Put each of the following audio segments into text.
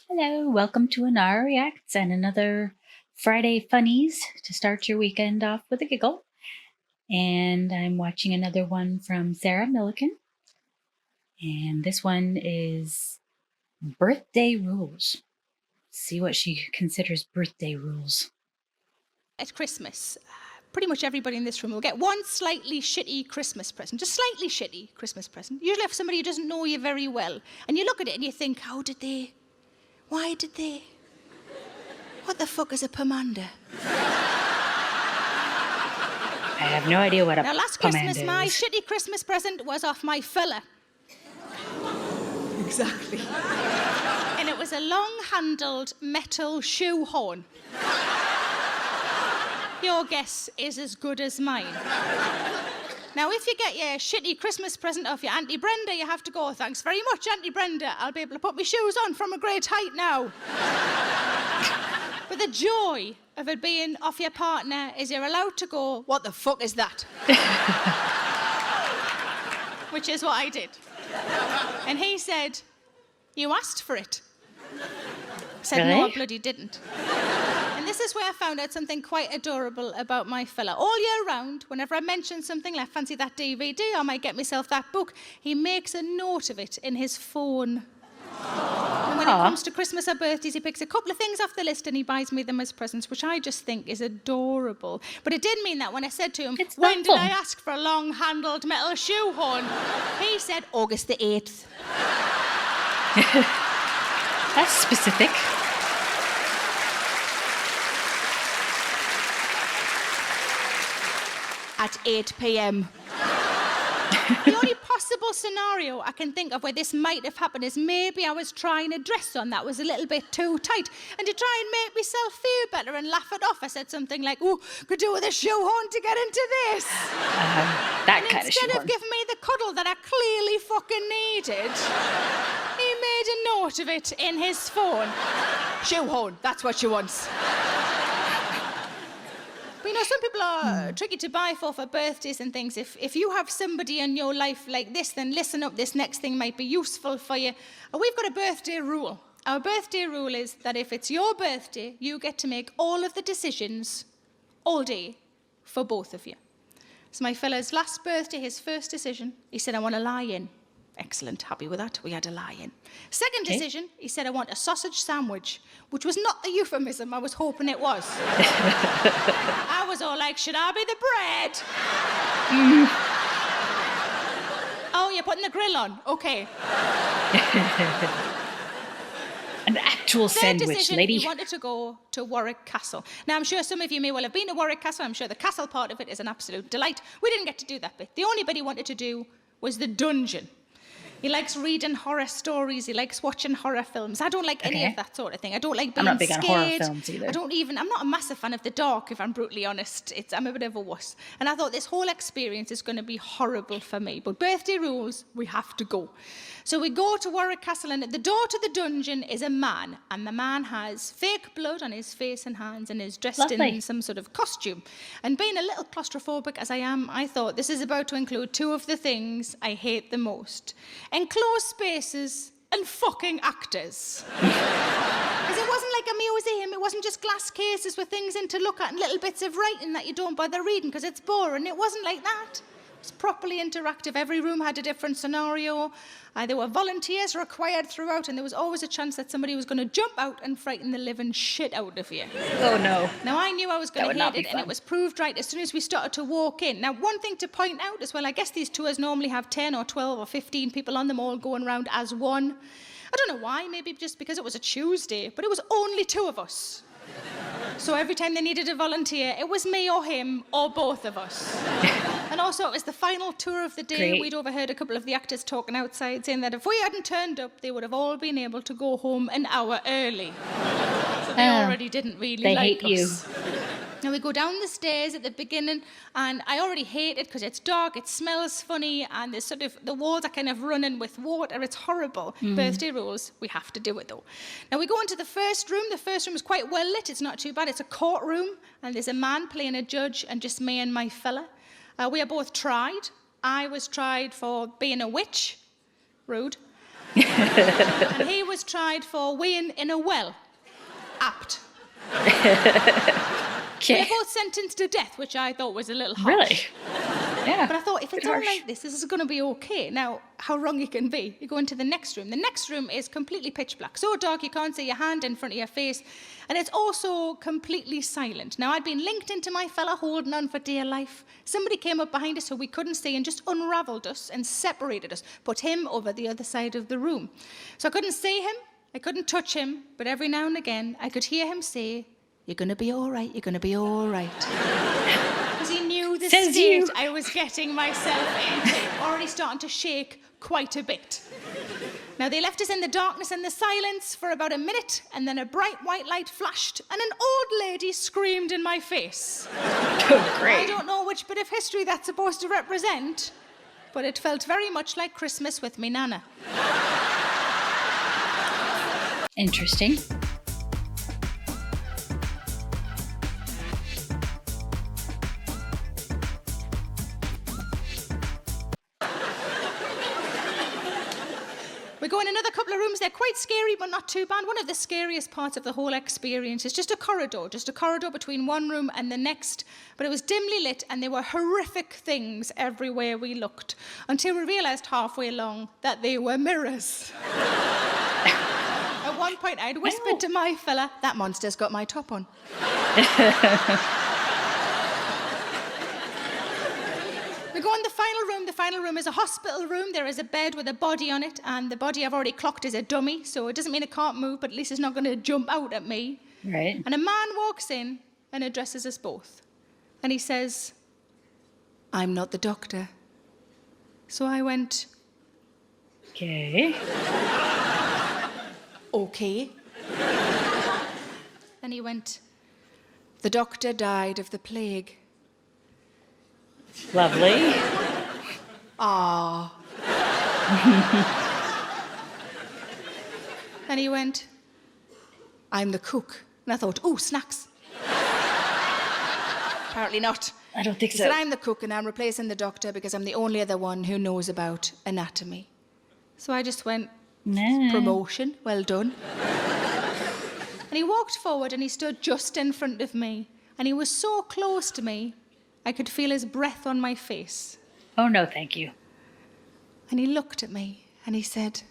Hello, welcome to Ennara Reacts and another Friday Funnies to start your weekend off with a giggle. And I'm watching another one from Sarah Millican. And this one is birthday rules. See what she considers birthday rules. At Christmas, pretty much everybody in this room will get one slightly shitty Christmas present, just slightly shitty Christmas present. Usually for somebody who doesn't know you very well. And you look at it and you think, how did they? Why did they? What the fuck is a pomander? I have no idea what a Now, last pomander Christmas, my is. shitty Christmas present was off my fella. Exactly. And it was a long-handled metal shoe horn. Your guess is as good as mine. Now, if you get your shitty Christmas present off your Auntie Brenda, you have to go, thanks very much, Auntie Brenda. I'll be able to put my shoes on from a great height now. But the joy of it being off your partner is you're allowed to go, what the fuck is that? Which is what I did. And he said, you asked for it. I said, Really? no, I bloody didn't. And this is where I found out something quite adorable about my fella. All year round, whenever I mention something like, fancy that DVD, I might get myself that book, he makes a note of it in his phone. And when it comes to Christmas or birthdays, he picks a couple of things off the list and he buys me them as presents, which I just think is adorable. But it did mean that when I said to him, It's when did thoughtful. I ask for a long-handled metal shoehorn? He said, August the 8th. That's specific. At 8 p.m. The only possible scenario I can think of where this might have happened is maybe I was trying a dress on that was a little bit too tight. And to try and make myself feel better and laugh it off, I said something like, oh, could do with a shoehorn to get into this. That And kind of instead shoehorn. of giving me the cuddle that I clearly fucking needed, he made a note of it in his phone. Shoehorn, that's what she wants. But you know, some people are tricky to buy for birthdays and things. If you have somebody in your life like this, then listen up, this next thing might be useful for you. We've got a birthday rule. Our birthday rule is that if it's your birthday, you get to make all of the decisions all day for both of you. So my fella's last birthday, his first decision, he said, I want to lie in. Excellent, happy with that. We had a lie-in. Second decision, he said, I want a sausage sandwich, which was not the euphemism I was hoping it was. I was all like, should I be the bread? Oh, you're putting the grill on. Okay. An actual Third sandwich, decision, lady. he wanted to go to Warwick Castle. Now, I'm sure some of you may well have been to Warwick Castle. I'm sure the castle part of it is an absolute delight. We didn't get to do that bit. The only bit he wanted to do was the dungeon. He likes reading horror stories. He likes watching horror films. I don't like any of that sort of thing. I don't like being I'm not big scared. on horror films either. I'm not a massive fan of the dark, if I'm brutally honest. I'm a bit of a wuss. And I thought this whole experience is going to be horrible for me. But birthday rules, we have to go. So we go to Warwick Castle, and at the door to the dungeon is a man. And the man has fake blood on his face and hands and is dressed in some sort of costume. And being a little claustrophobic as I am, I thought this is about to include two of the things I hate the most. Enclosed spaces and fucking actors. Because it wasn't like a museum, it wasn't just glass cases with things in to look at and little bits of writing that you don't bother reading because it's boring. It wasn't like that. It was properly interactive. Every room had a different scenario. There were volunteers required throughout, and there was always a chance that somebody was going to jump out and frighten the living shit out of you. Oh, no. Now, I knew I was going to hate it, and it was proved right as soon as we started to walk in. Now, one thing to point out as well, I guess these tours normally have 10 or 12 or 15 people on them all going around as one. I don't know why, maybe just because it was a Tuesday, but it was only two of us. So every time they needed a volunteer, it was me or him or both of us. And also, it was the final tour of the day. Great. We'd overheard a couple of the actors talking outside, saying that if we hadn't turned up, they would have all been able to go home an hour early. So they already didn't really like hate you. us. Now we go down the stairs at the beginning, and I already hate it because it's dark, it smells funny, and there's sort of, the walls are kind of running with water. It's horrible. Birthday rules, we have to do it though. Now we go into the first room. The first room is quite well lit. It's not too bad. It's a courtroom, and there's a man playing a judge, and just me and my fella. We are both tried. I was tried for being a witch. Rude. And he was tried for weighing in a well. Apt. Okay. They're both sentenced to death, which I thought was a little harsh. Really? Yeah. But I thought, if it's Bit all harsh. like this is going to be okay. Now, how wrong you can be. You go into the next room. The next room is completely pitch black. So dark you can't see your hand in front of your face. And it's also completely silent. Now, I'd been linked into my fella holding on for dear life. Somebody came up behind us who we couldn't see and just unravelled us and separated us. Put him over the other side of the room. So I couldn't see him. I couldn't touch him. But every now and again, I could hear him say, "You're going to be all right. You're going to be all right." Because he knew the Says state you. I was getting myself into, already starting to shake quite a bit. Now, they left us in the darkness and the silence for about a minute, and then a bright white light flashed, and an old lady screamed in my face. Oh, I great. don't know which bit of history that's supposed to represent, but it felt very much like Christmas with me Nana. Interesting. We go in another couple of rooms. They're quite scary, but not too bad. One of the scariest parts of the whole experience is just a corridor between one room and the next. But it was dimly lit, and there were horrific things everywhere we looked, until we realised halfway along that they were mirrors. At one point, I'd whispered to my fella, "That monster's got my top on." We go in the final room. The final room is a hospital room. There is a bed with a body on it, and the body I've already clocked is a dummy, so it doesn't mean it can't move, but at least it's not going to jump out at me. Right. And a man walks in and addresses us both. And he says, "I'm not the doctor." So I went, Okay. "Okay." Then he went, "The doctor died of the plague." Lovely. Ah. Then he went, "I'm the cook." And I thought, "Oh, snacks." Apparently not. I don't think He so. said, "I'm the cook and I'm replacing the doctor because I'm the only other one who knows about anatomy." So I just went, Nah. "Promotion, well done." And he walked forward and he stood just in front of me. And he was so close to me, I could feel his breath on my face. Oh, no, thank you. And he looked at me and he said,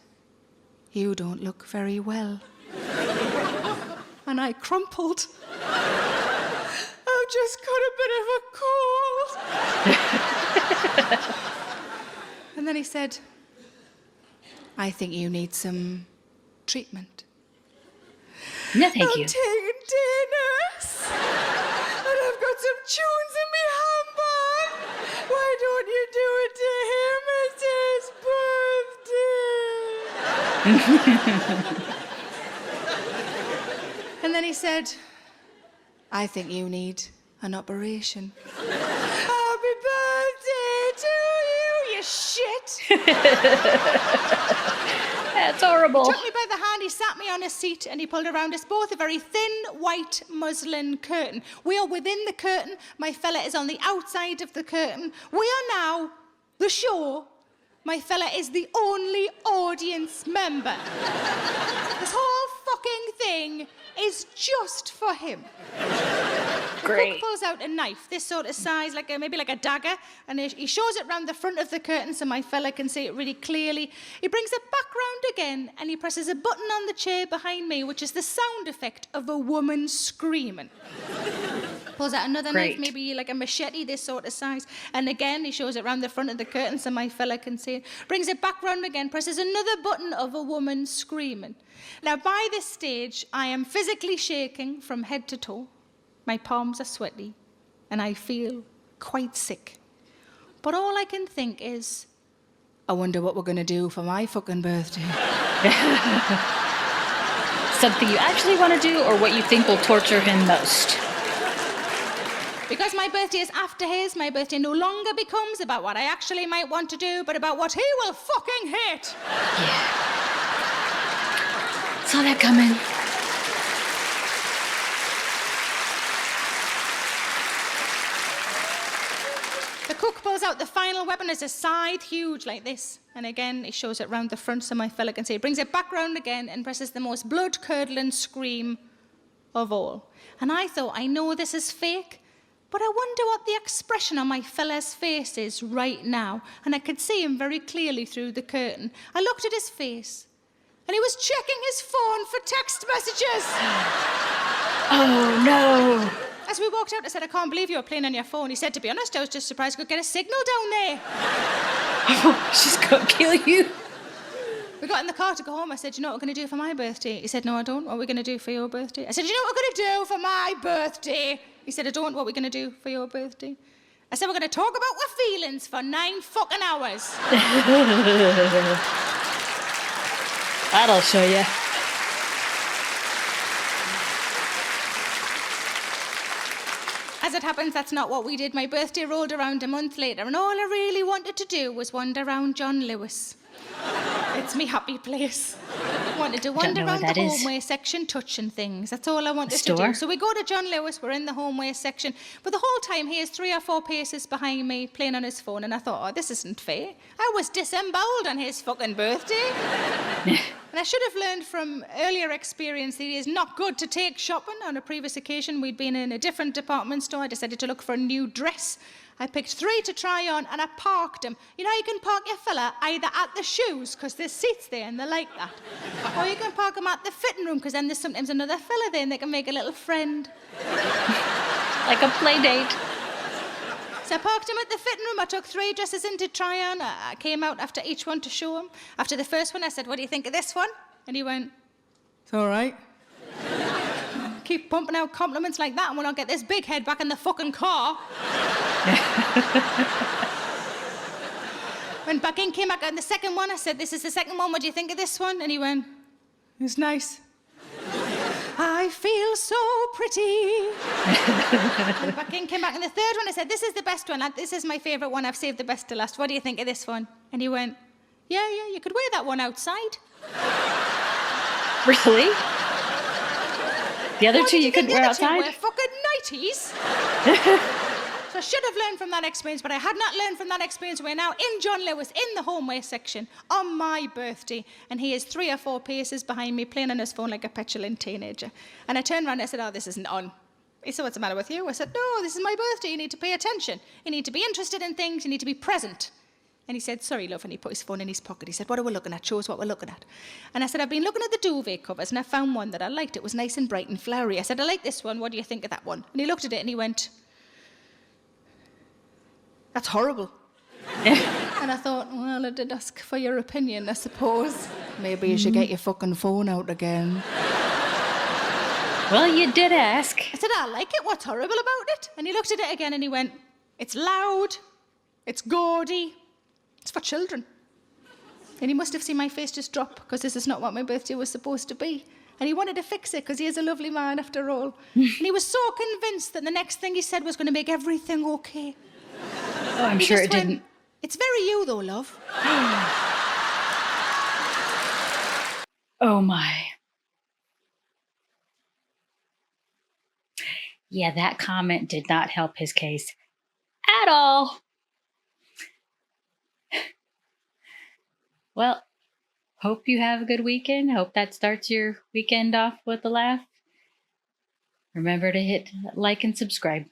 "You don't look very well." And I crumpled. "I've just got a bit of a cold." And then he said, "I think you need some treatment." No, thank you. "I'm taking dinners. And I've got some tunes in my handbag. Why don't you do it to him? It's his birthday." And then he said, "I think you need an operation." "Happy birthday to you, you shit." That's horrible. Took me by the hand, he sat me on a seat, and he pulled around us both a very thin white muslin curtain. We are within the curtain. My fella is on the outside of the curtain. We are now the show. My fella is the only audience member. This whole fucking thing is just for him. The Great. cook pulls out a knife, this sort of size, maybe like a dagger, and he shows it round the front of the curtain so my fella can see it really clearly. He brings it back round again, and he presses a button on the chair behind me, which is the sound effect of a woman screaming. Pulls out another knife, Great. maybe like a machete, this sort of size, and again he shows it round the front of the curtain so my fella can see it. Brings it back round again, presses another button of a woman screaming. Now, by this stage, I am physically shaking from head to toe. My palms are sweaty, and I feel quite sick. But all I can think is, I wonder what we're going to do for my fucking birthday. Something you actually want to do, or what you think will torture him most? Because my birthday is after his, my birthday no longer becomes about what I actually might want to do, but about what he will fucking hate. Yeah. Saw that coming. The cook pulls pulls out the final weapon as a scythe, huge like this. And again, he shows it round the front so my fella can see. He brings it back round again and presses the most blood-curdling scream of all. And I thought, I know this is fake, but I wonder what the expression on my fella's face is right now. And I could see him very clearly through the curtain. I looked at his face, and he was checking his phone for text messages. Oh, no. As we walked out, I said, I can't believe you were playing on your phone. He said, to be honest, I was just surprised I could get a signal down there. She's going to kill you. We got in the car to go home. I said, you know what we're going to do for my birthday? He said, no, I don't. What are we going to do for your birthday? I said, you know what we're going to do for my birthday? He said, I don't. What are we going to do for your birthday? I said, we're going to talk about our feelings for 9 fucking hours. That'll show you. As it happens, that's not what we did. My birthday rolled around a month later, and all I really wanted to do was wander around John Lewis. It's me happy place. Wanted to wander around the homeway section touching things. That's all I wanted to do. So we go to John Lewis, we're in the homeway section, but the whole time he is 3 or 4 paces behind me playing on his phone, and I thought, oh, this isn't fair. I was disemboweled on his fucking birthday. And I should have learned from earlier experience that it is not good to take shopping. On a previous occasion, we'd been in a different department store. I decided to look for a new dress. I picked 3 to try on, and I parked them. You know, you can park your fella either at the shoes, because there's seats there and they like that, or you can park them at the fitting room, because then there's sometimes another fella there and they can make a little friend. Like a play date. So I parked him at the fitting room. I took 3 dresses in to try on. I came out after each one to show him. After the first one, I said, what do you think of this one? And he went, it's all right. Keep pumping out compliments like that and we'll not get this big head back in the fucking car. Went back in, came back on the second one. I said, this is the second one. What do you think of this one? And he went, it's nice. I feel so pretty. Went back in, came back on the third one. I said, this is the best one. This is my favourite one. I've saved the best to last. What do you think of this one? And he went, yeah, you could wear that one outside. Really? The other 2 you couldn't wear outside? Wear fucking nighties. So I should have learned from that experience, but I had not learned from that experience. We're now in John Lewis, in the homeway section, on my birthday, and he is 3 or 4 paces behind me, playing on his phone like a petulant teenager. And I turned around and I said, oh, this isn't on. He said, what's the matter with you? I said, no, this is my birthday. You need to pay attention. You need to be interested in things. You need to be present. And he said, sorry, love, and he put his phone in his pocket. He said, what are we looking at? Show us what we're looking at. And I said, I've been looking at the duvet covers, and I found one that I liked. It was nice and bright and flowery. I said, I like this one. What do you think of that one? And he looked at it and he went, that's horrible. And I thought, well, I did ask for your opinion, I suppose. Maybe you should get your fucking phone out again. Well, you did ask. I said, I like it. What's horrible about it? And he looked at it again and he went, it's loud, it's gaudy, it's for children. And he must have seen my face just drop, because this is not what my birthday was supposed to be. And he wanted to fix it, because he is a lovely man after all. And he was so convinced that the next thing he said was going to make everything okay. Oh, I'm sure it didn't. It's very you, though, love. Oh, my. Yeah, that comment did not help his case at all. Well, hope you have a good weekend. Hope that starts your weekend off with a laugh. Remember to hit like and subscribe.